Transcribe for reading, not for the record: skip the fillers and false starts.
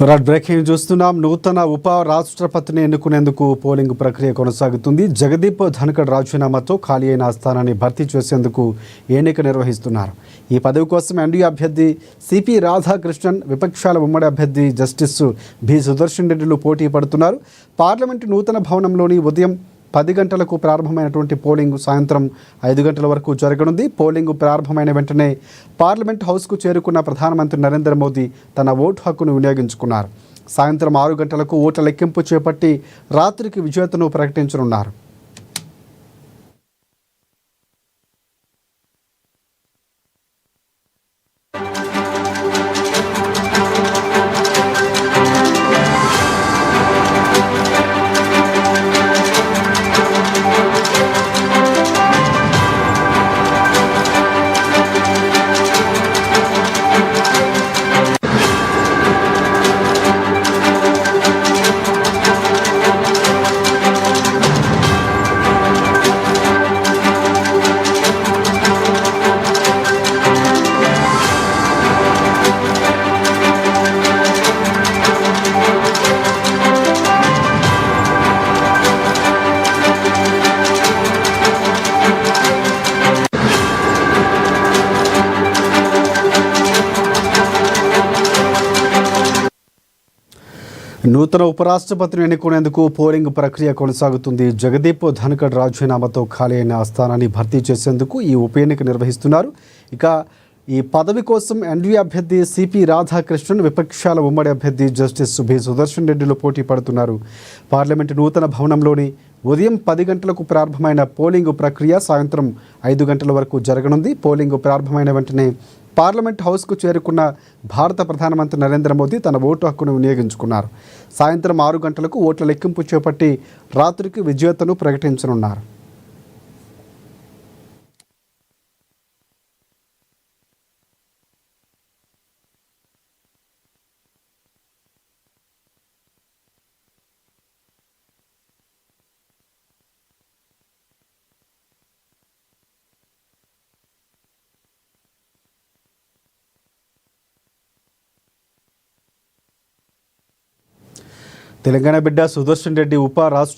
Breaking చూస్తున్నాం. నూతన ఉప రాష్ట్రపతిని ఎన్నుకునేందుకు పోలింగ్ ప్రక్రియ కొనసాగుతుంది. జగదీప్ ధన్కడ్ రాజీనామాతో ఖాళీ అయిన స్థానాన్ని భర్తీ చేసేందుకు ఎన్నిక నిర్వహిస్తున్నారు. ఈ పదవి కోసం ఎన్డీఏ అభ్యర్థి సిపి రాధాకృష్ణన్, విపక్షాల ఉమ్మడి అభ్యర్థి జస్టిస్ బి సుదర్శన్ రెడ్డిలు పోటీ పడుతున్నారు. పార్లమెంటు నూతన భవనంలోని ఉదయం 10 గంటలకు ప్రారంభమైనటువంటి పోలింగ్ సాయంత్రం 5 గంటల వరకు జరగనుంది. పోలింగ్ ప్రారంభమైన వెంటనే పార్లమెంట్ హౌస్కు చేరుకున్న ప్రధానమంత్రి నరేంద్ర మోదీ తన ఓటు హక్కును వినియోగించుకున్నారు. సాయంత్రం 6 గంటలకు ఓట్ల లెక్కింపు చేపట్టి రాత్రికి విజేతను ప్రకటించనున్నారు. నూతన ఉపరాష్ట్రపతిని ఎన్నుకునేందుకు పోలింగ్ ప్రక్రియ కొనసాగుతుంది. జగదీప్ ధన్కడ్ రాజీనామాతో ఖాళీ అయిన స్థానాన్ని భర్తీ చేసేందుకు ఈ ఉప ఎన్నిక నిర్వహిస్తున్నారు. ఇక ఈ పదవి కోసం ఎన్డీఏ అభ్యర్థి సిపి రాధాకృష్ణన్, విపక్షాల ఉమ్మడి అభ్యర్థి జస్టిస్ బి సుదర్శన్ రెడ్డిలు పోటీ పడుతున్నారు. పార్లమెంటు నూతన భవనంలోని ఉదయం 10 గంటలకు ప్రారంభమైన పోలింగ్ ప్రక్రియ సాయంత్రం 5 గంటల వరకు జరగనుంది. పోలింగ్ ప్రారంభమైన వెంటనే పార్లమెంట్ హౌస్కు చేరుకున్న భారత ప్రధానమంత్రి నరేంద్ర మోదీ తన ఓటు హక్కును వినియోగించుకున్నారు. సాయంత్రం 6 గంటలకు ఓట్ల లెక్కింపు చేపట్టి రాత్రికి విజేతను ప్రకటించనున్నారు. తెలంగాణ బిడ్డ సుదర్శన్ రెడ్డి ఉప రాష్ట్ర